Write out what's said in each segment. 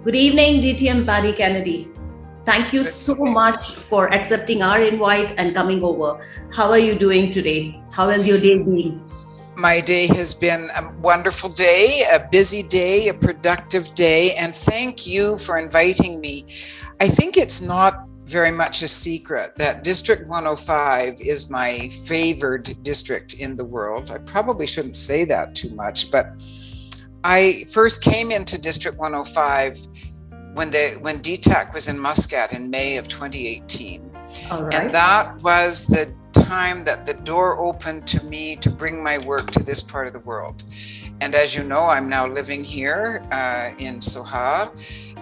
Good evening, DTM Paddy Kennedy. Thank you Good so evening. much for accepting our invite and coming over. How are you doing today? How has your day been? My day has been a wonderful day, a busy day, a productive day, and thank you for inviting me. I think it's not very much a secret that District 105 is my favored district in the world. I probably shouldn't say that too much, but I first came into District 105 when DTAC was in Muscat in May of 2018. All And right. that was the time that the door opened to me to bring my work to this part of the world. And as you know, I'm now living here in Sohar,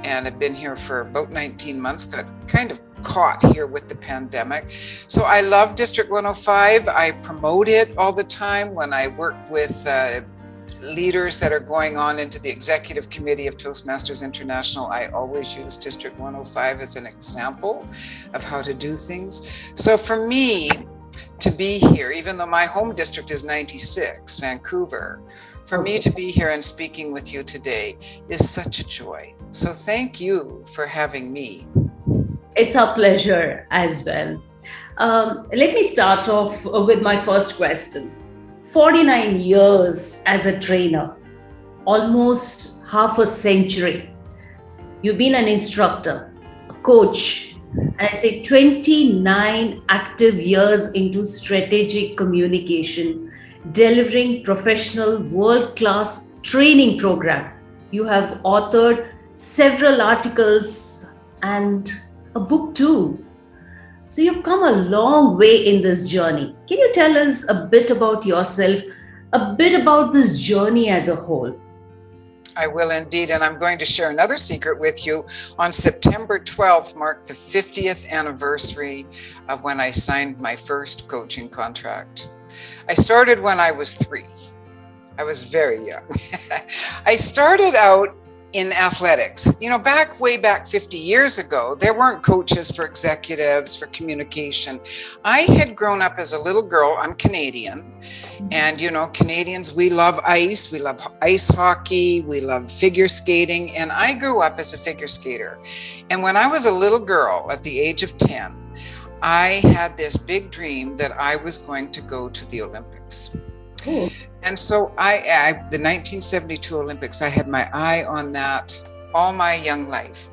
and I've been here for about 19 months, got kind of caught here with the pandemic. So I love District 105. I promote it all the time when I work with leaders that are going on into the executive committee of Toastmasters International. I always use District 105 as an example of how to do things. So for me to be here, even though my home district is 96, Vancouver, for me Okay. to be here and speaking with you today is such a joy. So thank you for having me. It's a pleasure as well. Let me start off with my first question. 49 years as a trainer, almost half a century. You've been an instructor, a coach, and I say 29 active years into strategic communication, delivering professional world class training program. You have authored several articles and a book too. So you've come a long way in this journey. Can you tell us a bit about yourself, a bit about this journey as a whole? I will indeed, and I'm going to share another secret with you. On September 12th marked the 50th anniversary of when I signed my first coaching contract. I started when I was 3. I was very young. I started out in athletics. Way back 50 years ago, there weren't coaches for executives, for communication. I had grown up as a little girl. I'm Canadian. And, Canadians, we love ice. We love ice hockey. We love figure skating. And I grew up as a figure skater. And when I was a little girl at the age of 10, I had this big dream that I was going to go to the Olympics. Oh, And so the 1972 Olympics, I had my eye on that all my young life.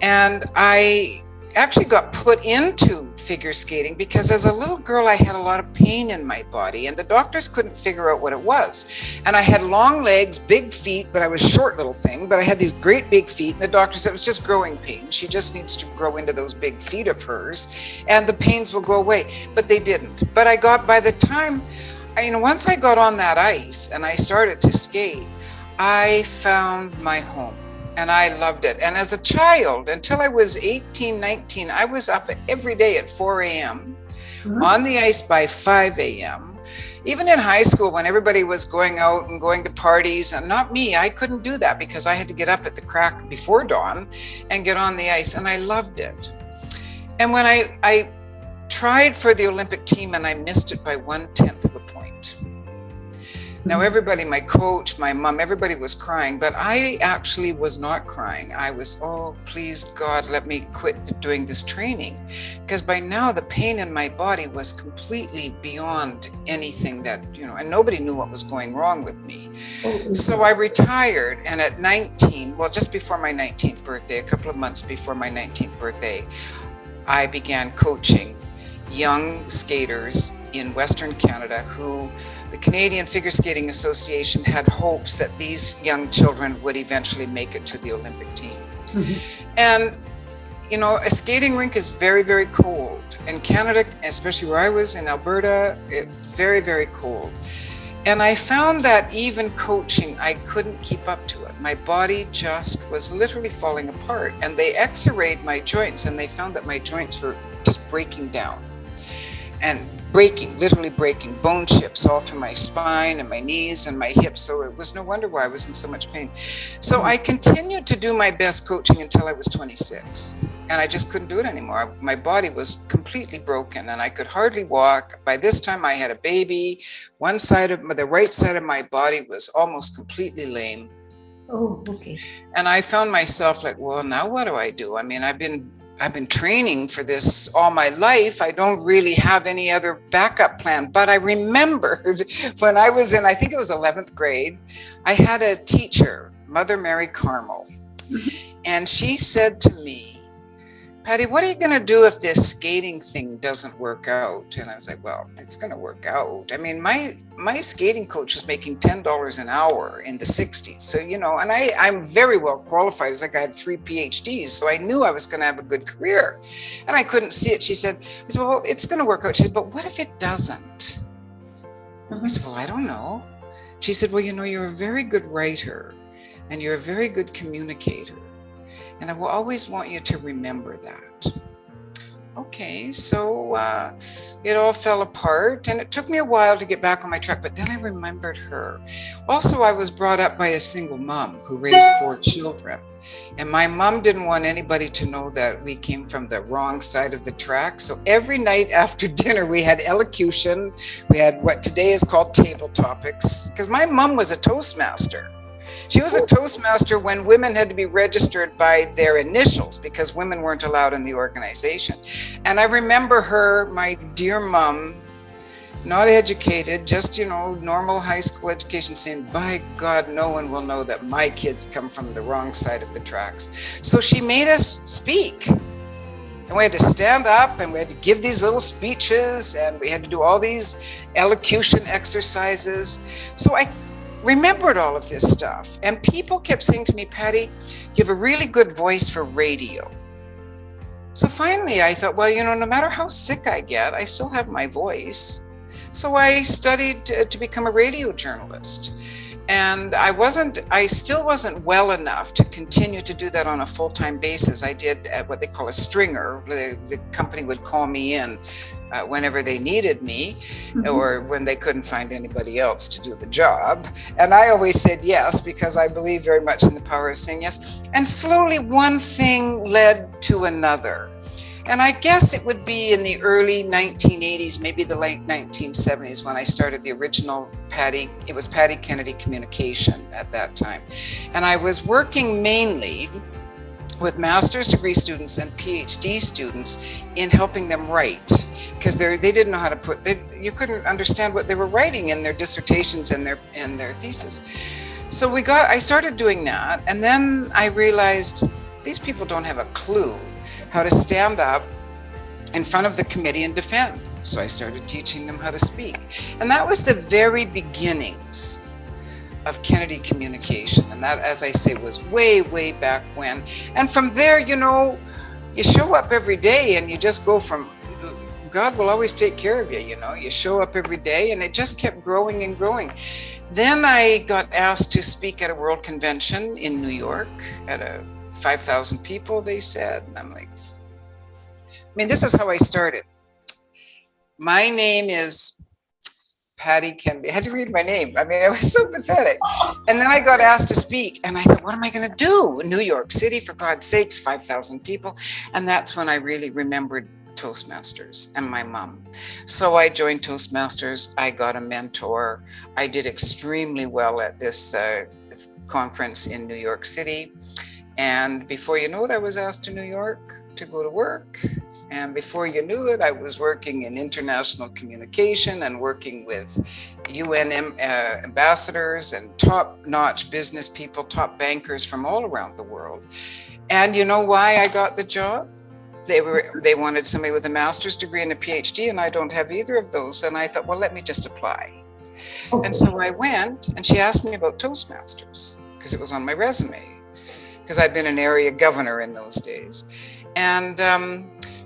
And I actually got put into figure skating because as a little girl, I had a lot of pain in my body and the doctors couldn't figure out what it was. And I had long legs, big feet, but I was a short little thing, but I had these great big feet. And the doctor said it was just growing pains. She just needs to grow into those big feet of hers and the pains will go away. But they didn't. But by the time once I got on that ice and I started to skate, I found my home and I loved it. And as a child, until I was 18, 19, I was up every day at 4 a.m., uh-huh. on the ice by 5 a.m. Even in high school, when everybody was going out and going to parties, and not me, I couldn't do that because I had to get up at the crack before dawn and get on the ice. And I loved it. And when I tried for the Olympic team and I missed it by 1/10 of a point. Now, everybody, my coach, my mom, everybody was crying, but I actually was not crying. I was, oh, please, God, let me quit doing this training. Because by now, the pain in my body was completely beyond anything and nobody knew what was going wrong with me. Oh, So okay. I retired, and at 19, well, just before my 19th birthday, a couple of months before my 19th birthday, I began coaching young skaters in Western Canada who the Canadian Figure Skating Association had hopes that these young children would eventually make it to the Olympic team. Mhm. And, a skating rink is very, very cold. In Canada, especially where I was in Alberta, it's very, very cold. And I found that even coaching, I couldn't keep up to it. My body just was literally falling apart. And they x-rayed my joints and they found that my joints were just breaking down and literally breaking, bone chips all through my spine and my knees and my hips. So it was no wonder why I was in so much pain. So I continued to do my best coaching until I was 26. And I just couldn't do it anymore. My body was completely broken and I could hardly walk. By this time I had a baby. The right side of my body was almost completely lame. Oh, okay. And I found myself like, well, now what do I do? I mean, I've been training for this all my life. I don't really have any other backup plan. But I remembered when I was in, I think it was 11th grade, I had a teacher, Mother Mary Carmel, Mhm. and she said to me, Patty, what are you going to do if this skating thing doesn't work out? And I was like, well, it's going to work out. I mean, my skating coach was making $10 an hour in the 60s. So, you know, and I'm very well qualified. It's like I had 3 PhDs. So I knew I was going to have a good career. And I couldn't see it. She said, well, it's going to work out. She said, but what if it doesn't? I Mhm. said, well, I don't know. She said, well, you know, you're a very good writer and you're a very good communicator. And I will always want you to remember that. Okay, so it all fell apart, and it took me a while to get back on my track, but then I remembered her. Also, I was brought up by a single mom who raised 4 children. And my mom didn't want anybody to know that we came from the wrong side of the track. So every night after dinner, we had elocution. We had what today is called table topics, because my mom was a Toastmaster. She was a Toastmaster when women had to be registered by their initials because women weren't allowed in the organization. And I remember her, my dear mom, not educated, just, you know, normal high school education, saying, by God, no one will know that my kids come from the wrong side of the tracks. So she made us speak. And we had to stand up and we had to give these little speeches and we had to do all these elocution exercises. So I remembered all of this stuff. And people kept saying to me, Patty, you have a really good voice for radio. So finally I thought, well, you know, no matter how sick I get, I still have my voice. So I studied to become a radio journalist. And I still wasn't well enough to continue to do that on a full-time basis. I did what they call a stringer. The company would call me in whenever they needed me Mhm. or when they couldn't find anybody else to do the job. And I always said yes because I believe very much in the power of saying yes. And slowly one thing led to another. And I guess it would be in the early 1980s, maybe the late 1970s, when I started the original Patty. It was Patty Kennedy Communication at that time. And I was working mainly with master's degree students and PhD students in helping them write, because they didn't know how to you couldn't understand what they were writing in their dissertations and their thesis. So I started doing that, and then I realized these people don't have a clue how to stand up in front of the committee and defend. So I started teaching them how to speak. And that was the very beginnings of Kennedy Communication. And that, as I say, was way, way back when. And from there, you know, you show up every day and you just go from, God will always take care of you, you know. You show up every day, and it just kept growing and growing. Then I got asked to speak at a world convention in New York at a 5,000 people, they said. And I'm like, I mean, this is how I started. My name is Patty Kennedy. I had to read my name. I mean, it was so pathetic. And then I got asked to speak, and I thought, what am I going to do? New York City, for God's sakes, 5,000 people. And that's when I really remembered Toastmasters and my mom. So I joined Toastmasters. I got a mentor. I did extremely well at this conference in New York City. And before you know it, I was asked to New York to go to work. And before you knew it, I was working in international communication and working with UN ambassadors and top-notch business people, top bankers from all around the world. And you know why I got the job? They wanted somebody with a master's degree and a PhD, and I don't have either of those. And I thought, well, let me just apply. And so I went, and she asked me about Toastmasters because it was on my resume, because I'd been an area governor in those days. And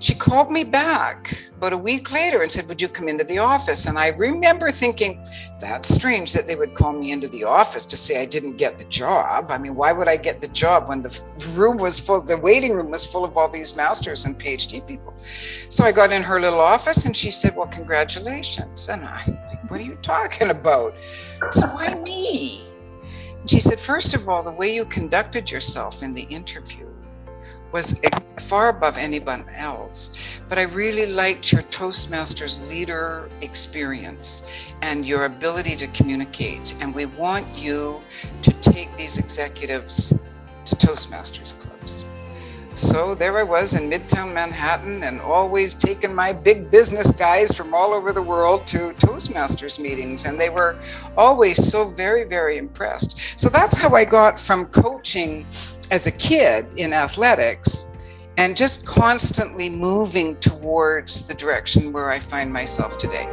she called me back about a week later and said, would you come into the office? And I remember thinking, that's strange that they would call me into the office to say I didn't get the job. I mean, why would I get the job when the room was full, the waiting room was full of all these masters and PhD people? So I got in her little office and she said, well, congratulations. And I'm like, what are you talking about? I said, why me? And she said, first of all, the way you conducted yourself in the interview was far above anyone else. But I really liked your Toastmasters leader experience and your ability to communicate. And we want you to take these executives to Toastmasters clubs. So there I was in Midtown Manhattan, and always taking my big business guys from all over the world to Toastmasters meetings. And they were always so very, very impressed. So that's how I got from coaching as a kid in athletics and just constantly moving towards the direction where I find myself today.